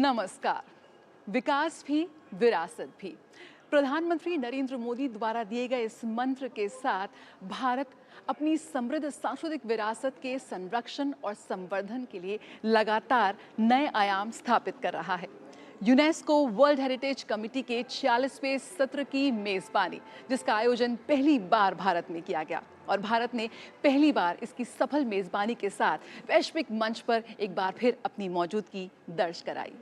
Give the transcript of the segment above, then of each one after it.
नमस्कार। विकास भी विरासत भी। प्रधानमंत्री नरेंद्र मोदी द्वारा दिए गए इस मंत्र के साथ भारत अपनी समृद्ध सांस्कृतिक विरासत के संरक्षण और संवर्धन के लिए लगातार नए आयाम स्थापित कर रहा है। यूनेस्को वर्ल्ड हेरिटेज कमेटी के 46वें सत्र की मेजबानी, जिसका आयोजन पहली बार भारत में किया गया और भारत ने पहली बार इसकी सफल मेजबानी के साथ वैश्विक मंच पर एक बार फिर अपनी मौजूदगी दर्ज कराई।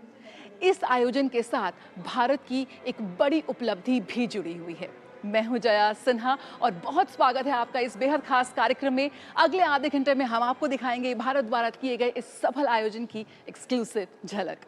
इस आयोजन के साथ भारत की एक बड़ी उपलब्धि भी जुड़ी हुई है। मैं हूं जया सिन्हा और बहुत स्वागत है आपका इस बेहद खास कार्यक्रम में। अगले आधे घंटे में हम आपको दिखाएंगे भारत द्वारा किए गए इस सफल आयोजन की एक्सक्लूसिव झलक।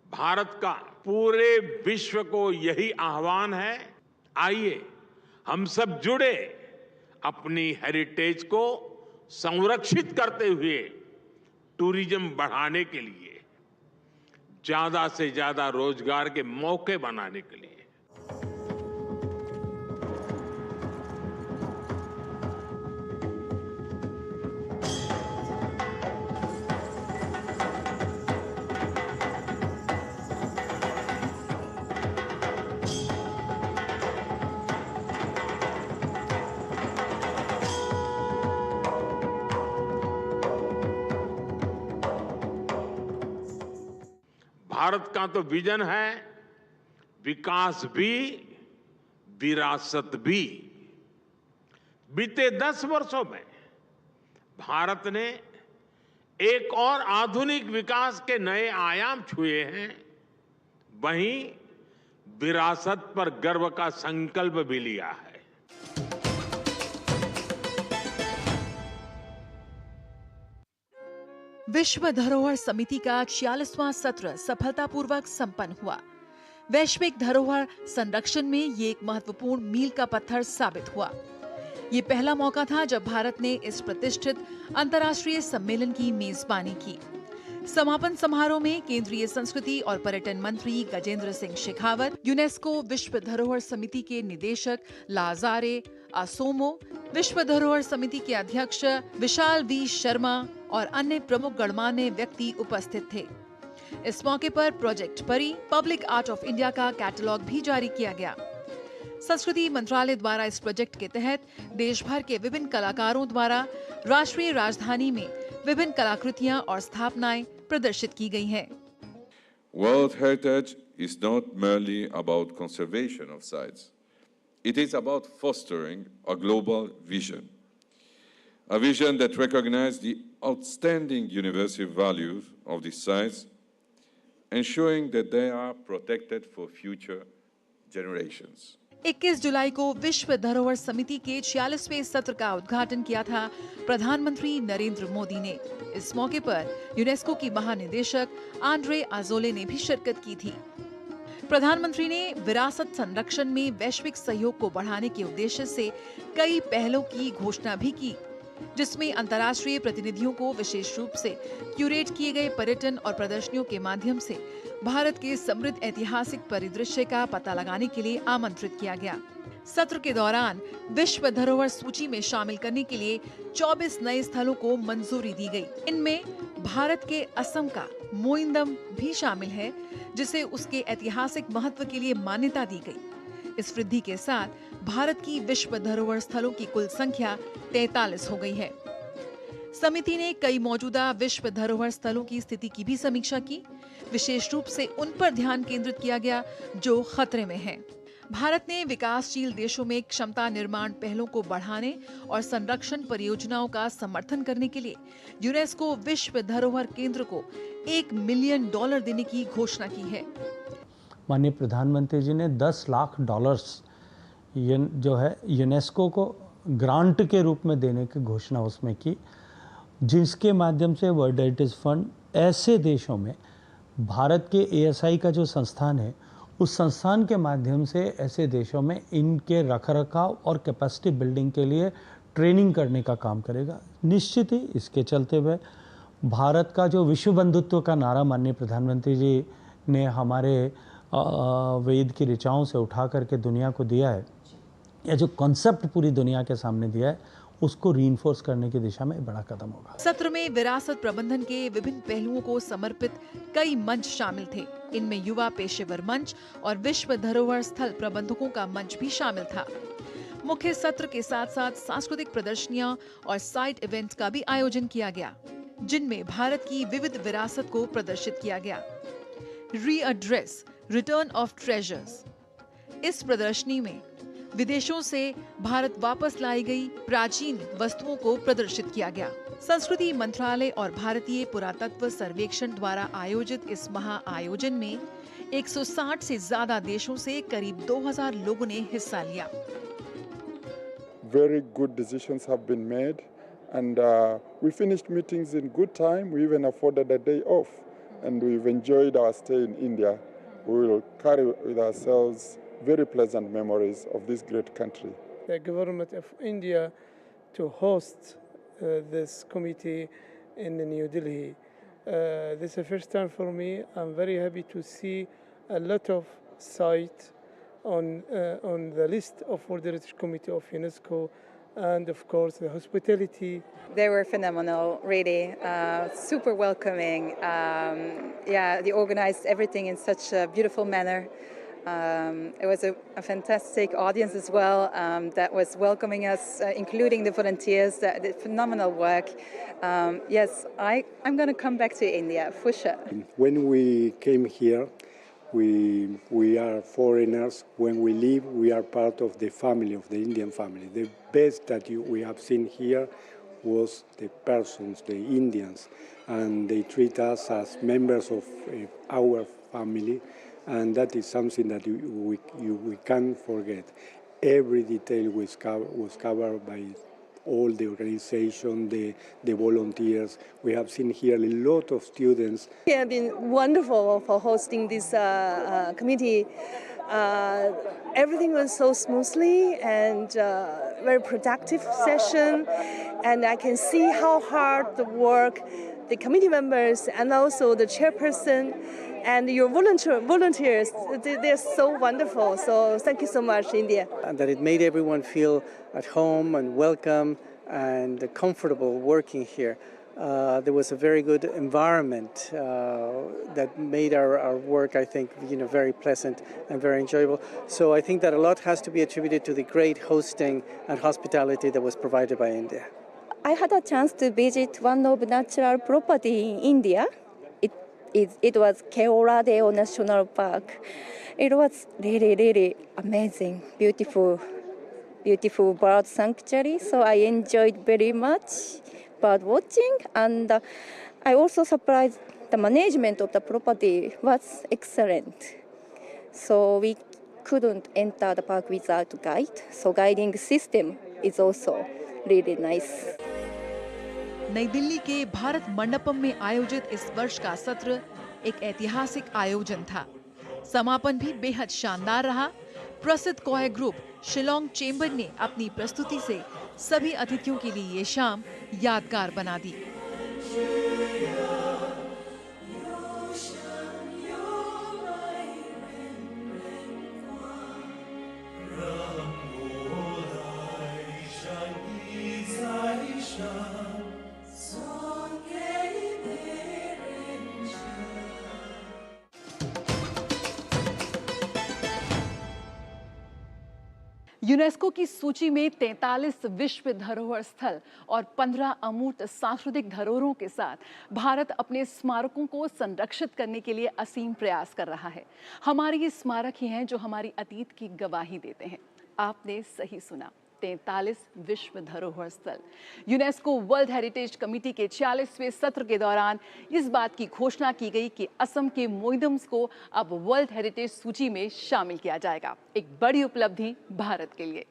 भारत का पूरे विश्व को यही आह्वान है, आइए हम सब जुड़े अपनी हेरिटेज को संरक्षित करते हुए टूरिज्म बढ़ाने के लिए, ज्यादा से ज्यादा रोजगार के मौके बनाने के लिए। भारत का तो विजन है विकास भी विरासत भी। बीते 10 वर्षों में भारत ने एक और आधुनिक विकास के नए आयाम छुए हैं, वहीं विरासत पर गर्व का संकल्प भी लिया है। विश्व धरोहर समिति का 46वां सत्र सफलतापूर्वक संपन्न हुआ। वैश्विक धरोहर संरक्षण में ये एक महत्वपूर्ण मील का पत्थर साबित हुआ। ये पहला मौका था जब भारत ने इस प्रतिष्ठित अंतर्राष्ट्रीय सम्मेलन की मेजबानी की। समापन समारोह में केंद्रीय संस्कृति और पर्यटन मंत्री गजेंद्र सिंह शेखावत, यूनेस्को विश्व धरोहर समिति के निदेशक लाजारे आसोमो, विश्व धरोहर समिति के अध्यक्ष विशाल वी शर्मा और अन्य प्रमुख गणमान्य व्यक्ति उपस्थित थे। इस मौके पर प्रोजेक्ट परी पब्लिक आर्ट ऑफ इंडिया का कैटलॉग भी जारी किया गया। संस्कृति मंत्रालय द्वारा इस प्रोजेक्ट के तहत देश भर के विभिन्न कलाकारों द्वारा राष्ट्रीय राजधानी में विभिन्न कलाकृतियां और स्थापनाएं प्रदर्शित की गई हैं। World heritage is not merely about conservation of sites. It is about fostering a global vision. A vision that recognizes the outstanding universal values of these sites, ensuring that they are protected for future generations. 21 जुलाई को विश्व धरोहर समिति के 46वें सत्र का उद्घाटन किया था प्रधानमंत्री नरेंद्र मोदी ने। इस मौके पर यूनेस्को की महानिदेशक आंद्रे आजोले ने भी शिरकत की थी। प्रधानमंत्री ने विरासत संरक्षण में वैश्विक सहयोग को बढ़ाने के उद्देश्य से कई पहलों की घोषणा भी की, जिसमें अंतर्राष्ट्रीय प्रतिनिधियों को विशेष रूप से क्यूरेट किए गए पर्यटन और प्रदर्शनियों के माध्यम से भारत के समृद्ध ऐतिहासिक परिदृश्य का पता लगाने के लिए आमंत्रित किया गया। सत्र के दौरान विश्व धरोहर सूची में शामिल करने के लिए 24 नए स्थलों को मंजूरी दी गई। इनमें भारत के असम का मोइंदम भी शामिल है, जिसे उसके ऐतिहासिक महत्व के लिए मान्यता दी गई। इस वृद्धि के साथ भारत की विश्व धरोहर स्थलों की कुल संख्या 43 हो गई है। समिति ने कई मौजूदा विश्व धरोहर स्थलों की स्थिति की भी समीक्षा की। विशेष रूप से उन पर ध्यान केंद्रित किया गया जो खतरे में हैं। भारत ने विकासशील देशों में क्षमता निर्माण पहलों को बढ़ाने और संरक्षण परियोजनाओं का समर्थन करने के लिए यूनेस्को विश्व धरोहर केंद्र को $1 मिलियन देने की घोषणा की है। माननीय प्रधानमंत्री जी ने $10 लाख जो है यूनेस्को को ग्रांट के रूप में देने की घोषणा उसमें की, जिसके माध्यम से वर्ल्ड हेरिटेज फंड ऐसे देशों में भारत के ASI का जो संस्थान है उस संस्थान के माध्यम से ऐसे देशों में इनके रखरखाव और कैपेसिटी बिल्डिंग के लिए ट्रेनिंग करने का काम करेगा। निश्चित ही इसके चलते हुए भारत का जो विश्व बंधुत्व का नारा माननीय प्रधानमंत्री जी ने हमारे वेद की ऋचाओं से उठा करके दुनिया को दिया है, या जो कॉन्सेप्ट पूरी दुनिया के सामने दिया है, उसको रीइंफोर्स करने की दिशा में बड़ा कदम होगा। सत्र में विरासत प्रबंधन के विभिन्न पहलुओं को समर्पित कई मंच शामिल थे। इनमें युवा पेशेवर मंच और विश्व धरोहर स्थल प्रबंधकों का मंच भी शामिल था। मुख्य सत्र के साथ साथ सांस्कृतिक प्रदर्शनियां और साइड इवेंट्स का भी आयोजन किया गया, जिनमें भारत की विविध विरासत को प्रदर्शित किया गया। रीएड्रेस रिटर्न ऑफ ट्रेजर्स, इस प्रदर्शनी में विदेशों से भारत वापस लाई गई प्राचीन वस्तुओं को प्रदर्शित किया गया। संस्कृति मंत्रालय और भारतीय पुरातत्व सर्वेक्षण द्वारा आयोजित इस महा आयोजन में 160 से ज्यादा देशों से करीब 2000 लोगों ने हिस्सा लिया। Very good decisions have been made, and we finished meetings in good time. We even afforded a day off, and we've enjoyed our stay in India. We will carry with ourselves very pleasant memories of this great country. The government of India to host this committee in New Delhi. This is the first time for me. I'm very happy to see a lot of sites on the list of World Heritage Committee of UNESCO, and of course the hospitality. They were phenomenal, really, super welcoming. They organized everything in such a beautiful manner. It was a fantastic audience as well that was welcoming us, including the volunteers that did phenomenal work. Yes, I'm going to come back to India for sure. When we came here, we are foreigners. When we leave, we are part of the family, of the Indian family. The best that we have seen here was the persons, the Indians, and they treat us as members of our family. And that is something that we can't forget. Every detail was covered by all the organization, the volunteers. We have seen here a lot of students. It has been wonderful for hosting this committee. Everything was so smoothly and very productive session. And I can see how hard the work the committee members and also the chairperson and your volunteers, they're so wonderful. So thank you so much, India. And that it made everyone feel at home and welcome and comfortable working here. There was a very good environment that made our work, I think, very pleasant and very enjoyable. So I think that a lot has to be attributed to the great hosting and hospitality that was provided by India. I had a chance to visit one of natural property in India. It was Keoladeo National Park. It was really, really amazing, beautiful bird sanctuary. So I enjoyed very much bird watching, and I also surprised the management of the property was excellent. So we couldn't enter the park without a guide. So guiding system is also really nice. नई दिल्ली के भारत मंडपम में आयोजित इस वर्ष का सत्र एक ऐतिहासिक आयोजन था। समापन भी बेहद शानदार रहा। प्रसिद्ध कोय ग्रुप शिलोंग चेंबर ने अपनी प्रस्तुति से सभी अतिथियों के लिए ये शाम यादगार बना दी। यूनेस्को की सूची में 43 विश्व धरोहर स्थल और 15 अमूर्त सांस्कृतिक धरोहरों के साथ भारत अपने स्मारकों को संरक्षित करने के लिए असीम प्रयास कर रहा है। हमारे ये स्मारक ही हैं जो हमारी अतीत की गवाही देते हैं। आपने सही सुना, 43 विश्व धरोहर स्थल। यूनेस्को वर्ल्ड हेरिटेज कमेटी के 46वें सत्र के दौरान इस बात की घोषणा की गई कि असम के मोइदम्स को अब वर्ल्ड हेरिटेज सूची में शामिल किया जाएगा। एक बड़ी उपलब्धि भारत के लिए।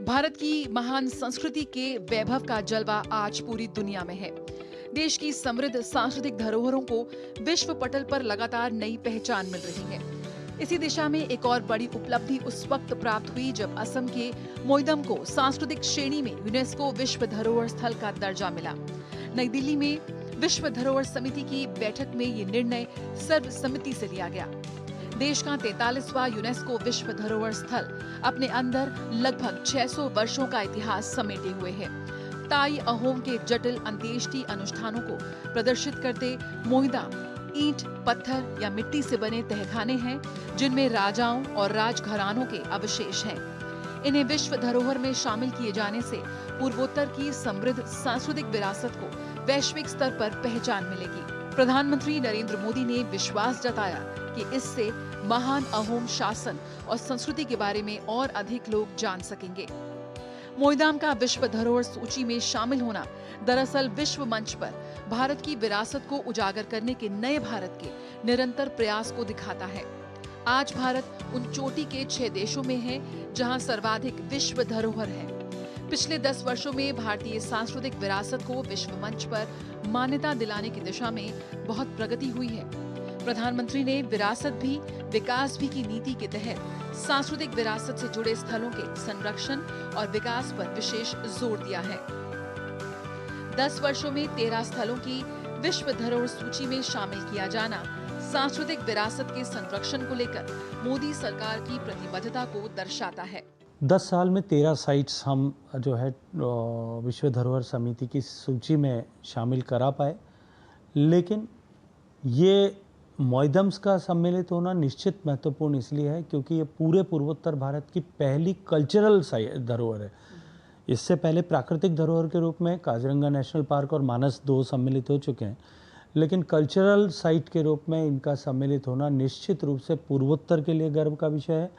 भारत की महान संस्कृति के वैभव का जलवा आज पूरी दुनिया में है। देश की समृद्ध सांस्कृतिक धरोहरों को विश्व पटल पर लगातार नई पहचान मिल रही है। इसी दिशा में एक और बड़ी उपलब्धि उस वक्त प्राप्त हुई जब असम के मोइदम को सांस्कृतिक श्रेणी में यूनेस्को विश्व धरोहर स्थल का दर्जा मिला। नई दिल्ली में विश्व धरोहर समिति की बैठक में ये निर्णय सर्वसम्मति से लिया गया। देश का 43वां यूनेस्को विश्व धरोहर स्थल अपने अंदर लगभग 600 वर्षों का इतिहास समेटे हुए है। ताई अहोम के जटिल अंत्येष्टि अनुष्ठानों को प्रदर्शित करते मोइदाम ईंट, पत्थर या मिट्टी से बने तहखाने हैं जिनमें राजाओं और राजघरानों के अवशेष हैं। इन्हें विश्व धरोहर में शामिल किए जाने से पूर्वोत्तर की समृद्ध सांस्कृतिक विरासत को वैश्विक स्तर पर पहचान मिलेगी। प्रधानमंत्री नरेंद्र मोदी ने विश्वास जताया कि इससे महान अहोम शासन और संस्कृति के बारे में और अधिक लोग जान सकेंगे। मोइदाम का विश्व धरोहर सूची में शामिल होना दरअसल विश्व मंच पर भारत की विरासत को उजागर करने के नए भारत के निरंतर प्रयास को दिखाता है। आज भारत उन चोटी के 6 देशों में है जहां सर्वाधिक विश्व धरोहर है। पिछले 10 वर्षों में भारतीय सांस्कृतिक विरासत को विश्व मंच पर मान्यता दिलाने की दिशा में बहुत प्रगति हुई है। प्रधानमंत्री ने विरासत भी विकास भी की नीति के तहत सांस्कृतिक विरासत से जुड़े स्थलों के संरक्षण और विकास पर विशेष जोर दिया है। 10 वर्षों में 13 स्थलों की विश्व धरोहर सूची में शामिल किया जाना सांस्कृतिक विरासत के संरक्षण को लेकर मोदी सरकार की प्रतिबद्धता को दर्शाता है। 10 साल में 13 साइट्स हम जो है विश्व धरोहर समिति की सूची में शामिल करा पाए, लेकिन ये मोइदम्स का सम्मिलित होना निश्चित महत्वपूर्ण इसलिए है क्योंकि ये पूरे पूर्वोत्तर भारत की पहली कल्चरल धरोहर है। इससे पहले प्राकृतिक धरोहर के रूप में काजीरंगा नेशनल पार्क और मानस 2 सम्मिलित हो चुके हैं, लेकिन कल्चरल साइट के रूप में इनका सम्मिलित होना निश्चित रूप से पूर्वोत्तर के लिए गर्व का विषय है,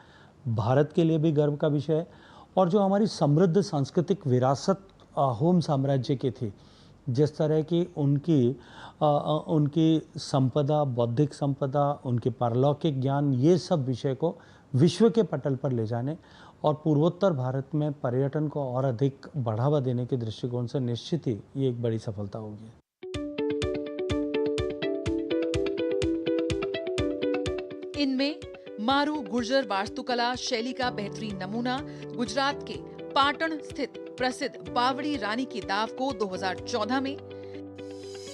भारत के लिए भी गर्व का विषय है। और जो हमारी समृद्ध सांस्कृतिक विरासत अहोम साम्राज्य की थी, जिस तरह की उनकी संपदा, बौद्धिक संपदा, उनके पारलौकिक ज्ञान, ये सब विषय को विश्व के पटल पर ले जाने और पूर्वोत्तर भारत में पर्यटन को और अधिक बढ़ावा देने के दृष्टिकोण से निश्चित ही ये एक बड़ी सफलता होगी। इनमें मारू गुर्जर वास्तुकला शैली का बेहतरीन नमूना गुजरात के पाटण स्थित प्रसिद्ध बावड़ी रानी की दाव को 2014 में,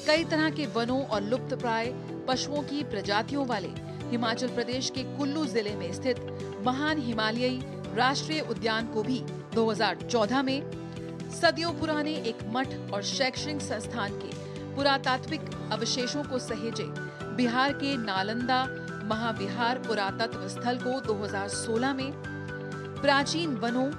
कई तरह के वनों और लुप्तप्राय पशुओं की प्रजातियों वाले हिमाचल प्रदेश के कुल्लू जिले में स्थित महान हिमालयी राष्ट्रीय उद्यान को भी 2014 में, सदियों पुराने एक मठ और शैक्षणिक संस्थान के पुरातात्विक अवशेषों को सहेजे बिहार के नालंदा महाविहार पुरातत्व स्थल को 2016 में, प्राचीन वनों,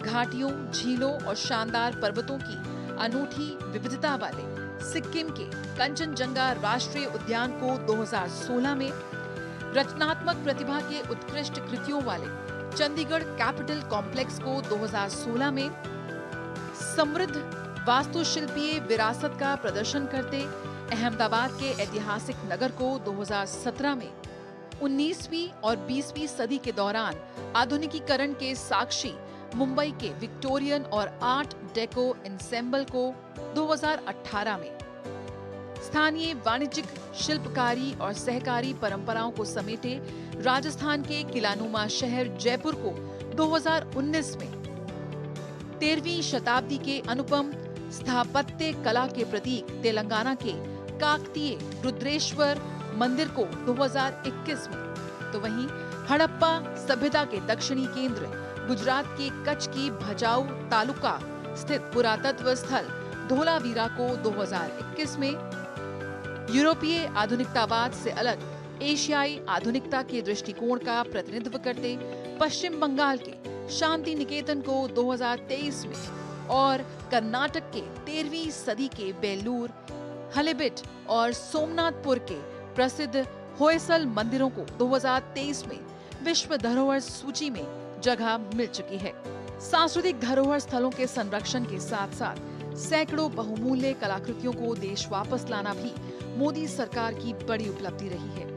घाटियों, झीलों और शानदार पर्वतों की अनूठी विविधता वाले सिक्किम के कंचनजंगा राष्ट्रीय उद्यान को 2016 में, रचनात्मक प्रतिभा के उत्कृष्ट कृतियों वाले चंडीगढ़ कैपिटल कॉम्प्लेक्स को 2016 में, समृद्ध वास्तुशिल्पीय विरासत का प्रदर्शन करते अहमदाबाद के ऐतिहासिक नगर को 2017 में, 19वीं और 20वीं सदी के दौरान आधुनिकीकरण के साक्षी मुंबई के विक्टोरियन और आर्ट डेको एंसेम्बल को 2018 में, स्थानीय वाणिज्यिक शिल्पकारी और सहकारी परंपराओं को समेटे राजस्थान के किलानुमा शहर जयपुर को 2019 में, 13वीं शताब्दी के अनुपम स्थापत्य कला के प्रतीक तेलंगाना के काकतीय रुद्रेश्वर मंदिर को 2021 में, तो वहीं हड़प्पा सभ्यता के दक्षिणी केंद्र गुजरात के कच्छ की भचाऊ तालुका स्थित पुरातत्व स्थल धोलावीरा को 2021 में, यूरोपीय आधुनिकतावाद से अलग एशियाई आधुनिकता के दृष्टिकोण का प्रतिनिधित्व करते पश्चिम बंगाल के शांति निकेतन को 2023 में और कर्नाटक के 13वीं सदी के बेलूर, हलेबीड और सोमनाथपुर के प्रसिद्ध होयसल मंदिरों को 2023 में विश्व धरोहर सूची में जगह मिल चुकी है। सांस्कृतिक धरोहर स्थलों के संरक्षण के साथ साथ सैकड़ों बहुमूल्य कलाकृतियों को देश वापस लाना भी मोदी सरकार की बड़ी उपलब्धि रही है।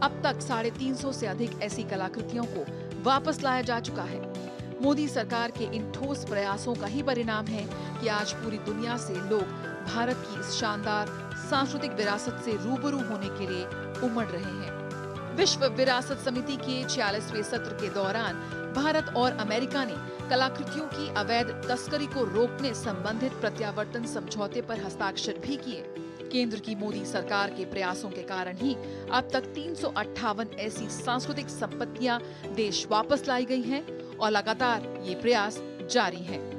अब तक 350 से अधिक ऐसी कलाकृतियों को वापस लाया जा चुका है। मोदी सरकार के इन ठोस प्रयासों का ही परिणाम है कि आज पूरी दुनिया से लोग भारत की इस शानदार सांस्कृतिक विरासत से रूबरू होने के लिए उमड़ रहे हैं। विश्व विरासत समिति के 46वें सत्र के दौरान भारत और अमेरिका ने कलाकृतियों की अवैध तस्करी को रोकने संबंधित प्रत्यावर्तन समझौते पर हस्ताक्षर भी किए। केंद्र की मोदी सरकार के प्रयासों के कारण ही अब तक 358 ऐसी सांस्कृतिक संपत्तियां देश वापस लाई गई हैं और लगातार ये प्रयास जारी है।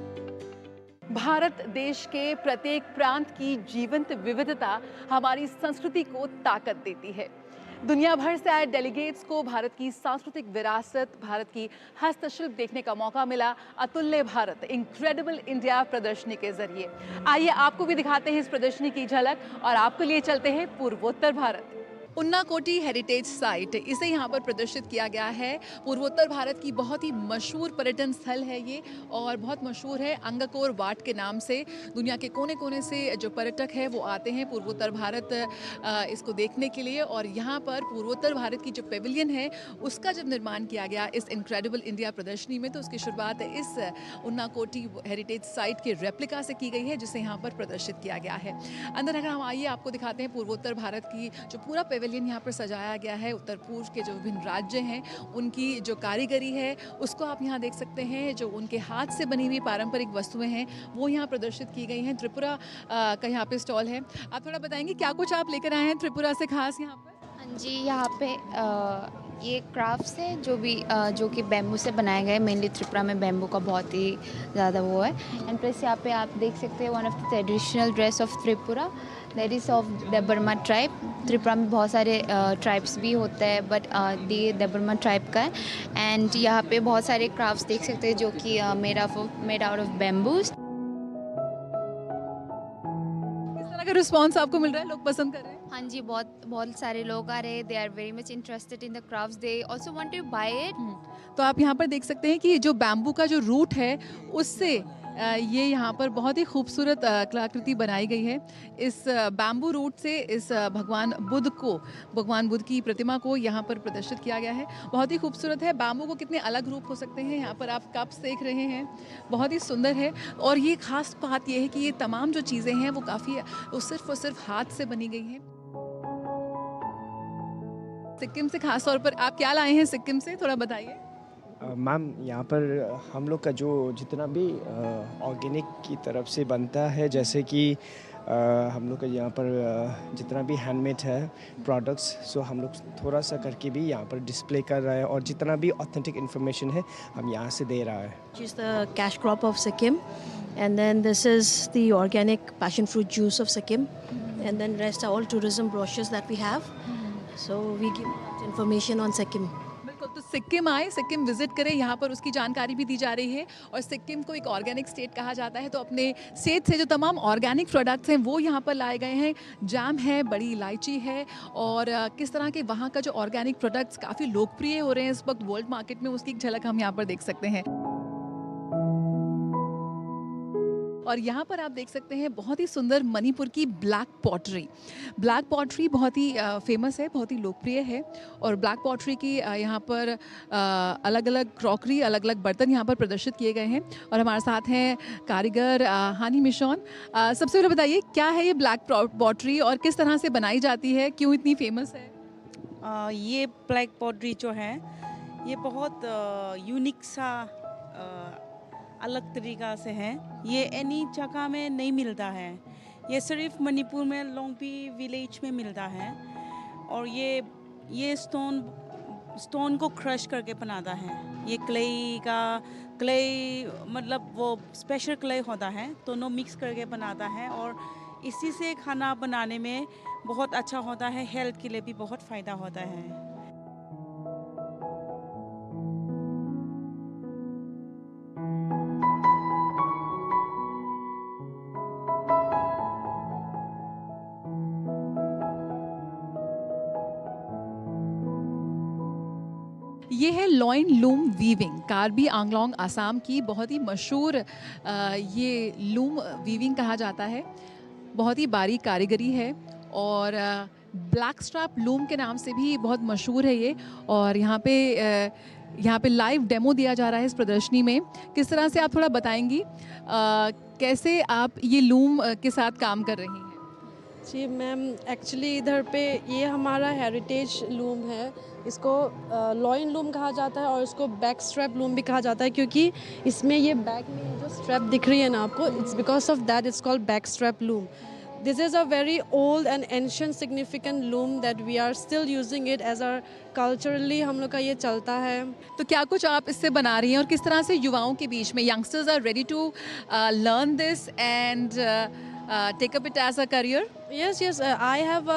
भारत देश के प्रत्येक प्रांत की जीवंत विविधता हमारी संस्कृति को ताकत देती है। दुनिया भर से आए डेलीगेट्स को भारत की सांस्कृतिक विरासत, भारत की हस्तशिल्प देखने का मौका मिला अतुल्य भारत इनक्रेडिबल इंडिया प्रदर्शनी के जरिए। आइए आपको भी दिखाते हैं इस प्रदर्शनी की झलक और आपके लिए चलते हैं पूर्वोत्तर भारत। उन्नाकोटी हेरिटेज साइट, इसे यहाँ पर प्रदर्शित किया गया है। पूर्वोत्तर भारत की बहुत ही मशहूर पर्यटन स्थल है ये और बहुत मशहूर है अंगकोर वाट के नाम से। दुनिया के कोने कोने से जो पर्यटक है वो आते हैं पूर्वोत्तर भारत इसको देखने के लिए। और यहाँ पर पूर्वोत्तर भारत की जो पेविलियन है उसका जब निर्माण किया गया इस इनक्रेडिबल इंडिया प्रदर्शनी में, तो उसकी शुरुआत इस उन्नाकोटी हेरिटेज साइट के रेप्लिका से की गई है जिसे यहाँ पर प्रदर्शित किया गया है। अंदर अगर हम आइए आपको दिखाते हैं पूर्वोत्तर भारत की जो पूरा पेविलियन यहाँ पर सजाया गया है। उत्तर पूर्व के जो विभिन्न राज्य हैं उनकी जो कारीगरी है उसको आप यहाँ देख सकते हैं। जो उनके हाथ से बनी हुई पारंपरिक वस्तुएं हैं वो यहाँ प्रदर्शित की गई हैं। त्रिपुरा का यहाँ पे स्टॉल है। आप थोड़ा बताएंगे क्या कुछ आप लेकर आए हैं त्रिपुरा से खास यहाँ पर? हाँ जी, यहाँ पे ये क्राफ्ट्स है जो कि बैम्बू से बनाए गए। मेनली त्रिपुरा में बैम्बू का बहुत ही ज़्यादा वो है। एंड प्लस यहाँ पे आप देख सकते हैं one of the traditional dress of Tripura that is of Debbarma tribe. Tripura में बहुत सारे ट्राइब्स भी होते हैं बट ये देबर्मा ट्राइब का है। एंड यहाँ पे बहुत सारे क्राफ्ट्स देख सकते हैं जो कि made out of bamboos. Response आपको मिल रहा है, लोग पसंद कर रहे हैं? हाँ जी, बहुत सारे लोग आ रहे हैं। They are very much interested in the crafts, they also want to buy it. तो आप यहाँ पर देख सकते हैं कि जो बैम्बू का जो रूट है उससे ये यहाँ पर बहुत ही खूबसूरत कलाकृति बनाई गई है। इस बैम्बू रूट से इस भगवान बुद्ध की प्रतिमा को यहाँ पर प्रदर्शित किया गया है। बहुत ही खूबसूरत है। बैम्बू को कितने अलग रूप हो सकते हैं। यहाँ पर आप कप्स देख रहे हैं, बहुत ही सुंदर है। और ये खास बात ये है कि ये तमाम जो चीज़ें हैं वो काफ़ी वो सिर्फ हाथ से बनी गई हैं। सिक्किम से खास तौर पर आप क्या लाए हैं सिक्किम से, थोड़ा बताइए। मैम, यहाँ पर हम लोग का जो जितना भी ऑर्गेनिक की तरफ से बनता है, जैसे कि हम लोग का यहाँ पर जितना भी हैंडमेड है प्रोडक्ट्स, सो हम लोग थोड़ा सा करके भी यहाँ पर डिस्प्ले कर रहा है और जितना भी ऑथेंटिक इन्फॉर्मेशन है हम यहाँ से दे रहा है। Which is the cash crop of Sikkim, and then this is the organic passion fruit juice of Sikkim, and then rest are all tourism brochures that we have. So we give information on Sikkim. तो सिक्किम आए, Sikkim visit करें, यहाँ पर उसकी जानकारी भी दी जा रही है। और सिक्किम को एक ऑर्गेनिक स्टेट कहा जाता है, तो अपने स्टेट से जो तमाम ऑर्गेनिक प्रोडक्ट्स हैं वो यहाँ पर लाए गए हैं। जाम है, बड़ी इलायची है और किस तरह के वहाँ का जो ऑर्गेनिक प्रोडक्ट्स काफ़ी लोकप्रिय हो रहे हैं इस वक्त वर्ल्ड मार्केट में, उसकी एक झलक हम यहाँ पर देख सकते हैं। और यहाँ पर आप देख सकते हैं बहुत ही सुंदर मणिपुर की ब्लैक पॉटरी बहुत ही फेमस है, बहुत ही लोकप्रिय है। और ब्लैक पॉटरी की यहाँ पर अलग अलग क्रॉकरी, अलग अलग बर्तन यहाँ पर प्रदर्शित किए गए हैं। और हमारे साथ हैं कारीगर हानी मिशॉन। सबसे पहले बताइए क्या है ये ब्लैक पॉटरी और किस तरह से बनाई जाती है, क्यों इतनी फेमस है? ये ब्लैक पॉटरी जो है ये बहुत यूनिक सा अलग तरीका से है। ये एनी जगह में नहीं मिलता है, ये सिर्फ मणिपुर में लोंगपी विलेज में मिलता है। और ये स्टोन को क्रश करके बनाता है। ये क्ले मतलब वो स्पेशल क्ले होता है, दोनों मिक्स करके बनाता है। और इसी से खाना बनाने में बहुत अच्छा होता है, हेल्थ के लिए भी बहुत फ़ायदा होता है। ये है loin loom weaving, Karbi Anglong Assam की बहुत ही मशहूर ये लूम वीविंग कहा जाता है। बहुत ही बारीक कारीगरी है और ब्लैक स्ट्रैप लूम के नाम से भी बहुत मशहूर है ये। और यहाँ पे लाइव डेमो दिया जा रहा है इस प्रदर्शनी में। किस तरह से आप थोड़ा बताएंगी कैसे आप ये लूम के साथ काम कर रही हैं? जी मैम, एक्चुअली इधर पे ये हमारा हेरिटेज लूम है। इसको लॉइन लूम कहा जाता है और इसको बैक स्ट्रैप लूम भी कहा जाता है, क्योंकि इसमें ये बैक में जो स्ट्रैप दिख रही है ना आपको, it's because of that it's called back strap loom. This is a very old and ancient significant loom that we are still using it as our culturally हम लोग का ये चलता है। तो क्या कुछ आप इससे बना रही हैं और किस तरह से युवाओं के बीच में youngsters are ready to learn this and take up it as a career? Yes, I have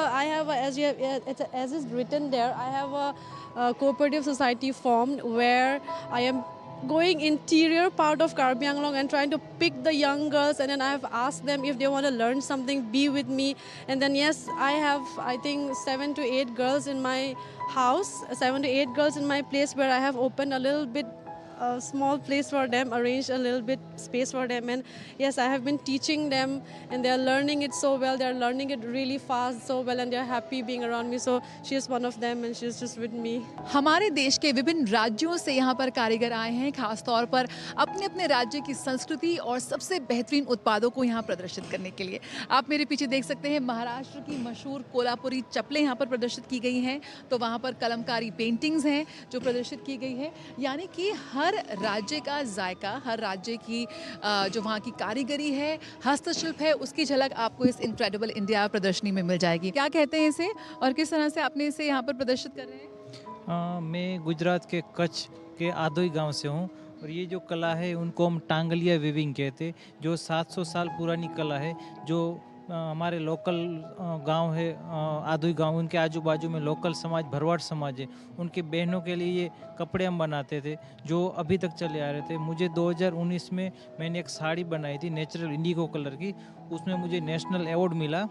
as is written there. I have a cooperative society formed where I am going interior part of Karbi Anglong and trying to pick the young girls, and then I have asked them if they want to learn something, be with me. And then yes, I have I think 7 to 8 girls in my house, 7 to 8 girls in my place where I have opened a little bit a small place for them, arranged a little bit space for them, and yes, I have been teaching them and they are learning it so well. They are learning it really fast so well and they are happy being around me. So she is one of them and she is just with me. हमारे देश के विभिन्न राज्यों से यहाँ पर कारीगर आए हैं, खास तौर पर अपने अपने राज्य की संस्कृति और सबसे बेहतरीन उत्पादों को यहाँ प्रदर्शित करने के लिए। आप मेरे पीछे देख सकते हैं महाराष्ट्र की मशहूर कोल्हापुरी चप्पलें यहाँ पर प्रदर्शित की गई हैं, तो वहाँ पर कलमकारी पेंटिंग्स हैं जो प्रदर्शित की गई है। यानी कि हर राज्य का जायका, हर राज्य की जो वहाँ की कारीगरी है, हस्तशिल्प है, उसकी झलक आपको इस इनक्रेडिबल इंडिया प्रदर्शनी में मिल जाएगी। क्या कहते हैं इसे और किस तरह से आपने इसे यहाँ पर प्रदर्शित कर रहे हैं? मैं गुजरात के कच्छ के आदोई गांव से हूँ और ये जो कला है उनको हम टांगलिया वीविंग कहते हैं, जो 700 साल पुरानी कला है। जो हमारे लोकल गांव है आदोई गांव, उनके आजू बाजू में लोकल समाज भरवाड़ समाज है, उनके बहनों के लिए ये कपड़े हम बनाते थे जो अभी तक चले आ रहे थे। मुझे 2019 में मैंने एक साड़ी बनाई थी नेचुरल इंडिगो कलर की, उसमें मुझे नेशनल अवार्ड मिला।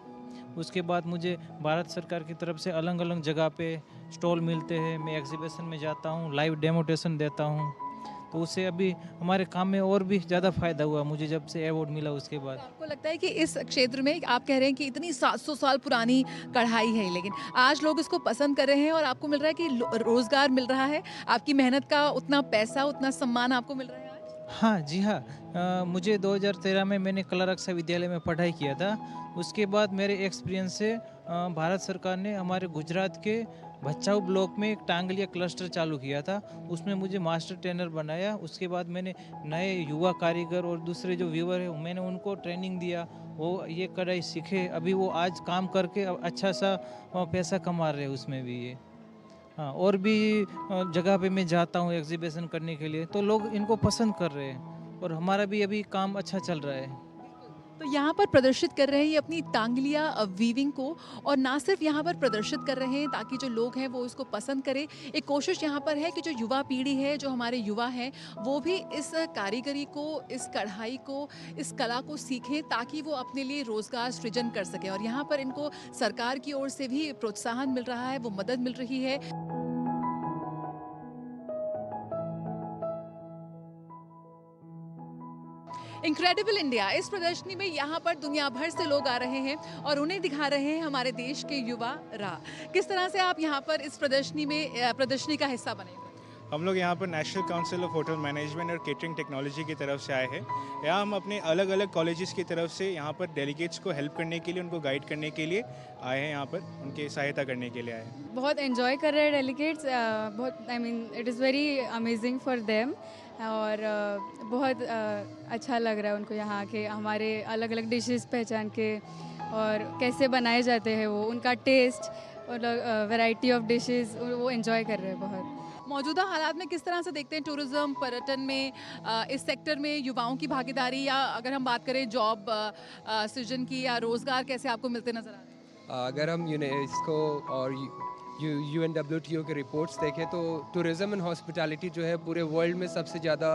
उसके बाद मुझे भारत सरकार की तरफ से अलग अलग जगह पे स्टॉल मिलते हैं, मैं एग्जीबिशन में जाता हूँ, लाइव डेमोटेशन देता हूँ, तो उससे अभी हमारे काम में और भी ज़्यादा फ़ायदा हुआ मुझे जब से अवार्ड मिला। उसके बाद आपको लगता है कि इस क्षेत्र में आप कह रहे हैं कि इतनी 700 साल पुरानी कढ़ाई है, लेकिन आज लोग इसको पसंद कर रहे हैं और आपको मिल रहा है कि रोज़गार मिल रहा है, आपकी मेहनत का उतना पैसा, उतना सम्मान आपको मिल रहा है आज? हाँ जी हाँ, मुझे 2013 में मैंने कला रक्षा विद्यालय में पढ़ाई किया था। उसके बाद मेरे एक्सपीरियंस से भारत सरकार ने हमारे गुजरात के भचाऊ ब्लॉक में एक टांगलिया क्लस्टर चालू किया था, उसमें मुझे मास्टर ट्रेनर बनाया। उसके बाद मैंने नए युवा कारीगर और दूसरे जो व्यूअर है मैंने उनको ट्रेनिंग दिया, वो ये कढ़ाई सीखे, अभी वो आज काम करके अच्छा सा पैसा कमा रहे हैं उसमें भी ये। हाँ, और भी जगह पे मैं जाता हूँ एग्जीबिशन करने के लिए, तो लोग इनको पसंद कर रहे हैं और हमारा भी अभी काम अच्छा चल रहा है। तो यहाँ पर प्रदर्शित कर रहे हैं ये अपनी टांगलिया वीविंग को, और ना सिर्फ यहाँ पर प्रदर्शित कर रहे हैं ताकि जो लोग हैं वो इसको पसंद करें, एक कोशिश यहाँ पर है कि जो युवा पीढ़ी है, जो हमारे युवा हैं, वो भी इस कारीगरी को, इस कढ़ाई को, इस कला को सीखें ताकि वो अपने लिए रोज़गार सृजन कर सकें। और यहाँ पर इनको सरकार की ओर से भी प्रोत्साहन मिल रहा है, वो मदद मिल रही है। इनक्रेडिबल इंडिया इस प्रदर्शनी में यहाँ पर दुनिया भर से लोग आ रहे हैं और उन्हें दिखा रहे हैं हमारे देश के युवा राह। किस तरह से आप यहाँ पर इस प्रदर्शनी का हिस्सा बने? हम लोग यहाँ पर national council of hotel management और केटरिंग टेक्नोलॉजी की तरफ से आए हैं। यहाँ हम अपने अलग अलग कॉलेजेस की तरफ से यहाँ पर डेलीगेट्स को हेल्प करने के लिए, उनको गाइड करने के लिए आए हैं, यहाँ पर उनकी सहायता करने के लिए आए हैं। बहुत एंजॉय कर रहे हैं डेलीगेट्स, बहुत it is very amazing for them, और बहुत अच्छा लग रहा है उनको यहाँ के हमारे अलग अलग डिशेस पहचान के और कैसे बनाए जाते हैं वो, उनका टेस्ट और वैरायटी ऑफ डिशेस वो एंजॉय कर रहे हैं बहुत। मौजूदा हालात में किस तरह से देखते हैं टूरिज्म पर्यटन में इस सेक्टर में युवाओं की भागीदारी, या अगर हम बात करें जॉब सृजन की या रोजगार कैसे आपको मिलते नजर आ रहे हैं? अगर हम यूनेस्को और UNWTO के रिपोर्ट्स देखें तो टूरिज़्म एंड हॉस्पिटैलिटी जो है पूरे वर्ल्ड में सबसे ज़्यादा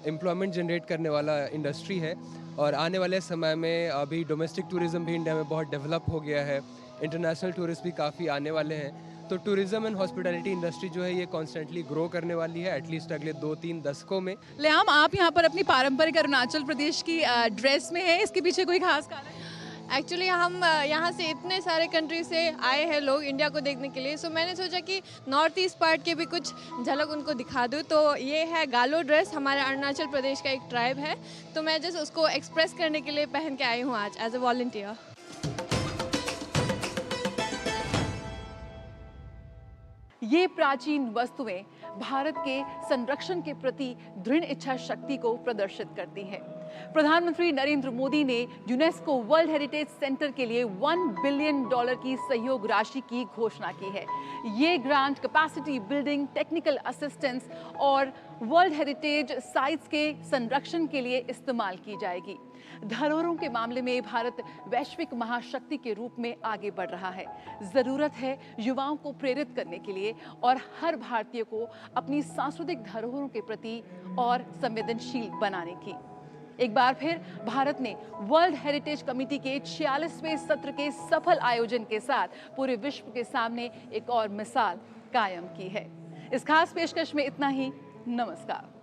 एम्प्लॉयमेंट जनरेट करने वाला इंडस्ट्री है। और आने वाले समय में अभी डोमेस्टिक टूरिज़्म भी इंडिया में बहुत डेवलप हो गया है, इंटरनेशनल टूरिस्ट भी काफ़ी आने वाले हैं। तो टूरिज़्म एंड हॉस्पिटैलिटी इंडस्ट्री जो है ये कॉन्स्टेंटली ग्रो करने वाली है एटलीस्ट अगले 2-3 दशकों में। लियाम, आप यहाँ पर अपनी पारंपरिक अरुणाचल प्रदेश की ड्रेस में है, इसके पीछे कोई खास कारण है? एक्चुअली हम यहाँ से इतने सारे कंट्री से आए हैं लोग इंडिया को देखने के लिए, सो मैंने सोचा कि नॉर्थ ईस्ट पार्ट के भी कुछ झलक उनको दिखा दूँ। तो ये है गालो ड्रेस, हमारे अरुणाचल प्रदेश का एक ट्राइब है, तो मैं जस्ट उसको एक्सप्रेस करने के लिए पहन के आई हूँ आज एज ए वॉलंटियर। ये प्राचीन वस्तुएं भारत के संरक्षण के प्रति दृढ़ इच्छा शक्ति को प्रदर्शित करती हैं। प्रधानमंत्री नरेंद्र मोदी ने यूनेस्को वर्ल्ड हेरिटेज सेंटर के लिए $1 बिलियन की सहयोग राशि की घोषणा की है। ये grant capacity building, technical assistance और वर्ल्ड हेरिटेज साइट्स के संरक्षण के लिए इस्तेमाल की जाएगी। धरोहरों के मामले में भारत वैश्विक महाशक्ति के रूप में आगे बढ़ रहा है। जरूरत है युवाओं को प्रेरित करने के लिए और हर भारतीय को अपनी सांस्कृतिक धरोहरों के प्रति और संवेदनशील बनाने की। एक बार फिर भारत ने वर्ल्ड हेरिटेज कमेटी के 46वें सत्र के सफल आयोजन के साथ पूरे विश्व के सामने एक और मिसाल कायम की है। इस खास पेशकश में इतना ही। नमस्कार।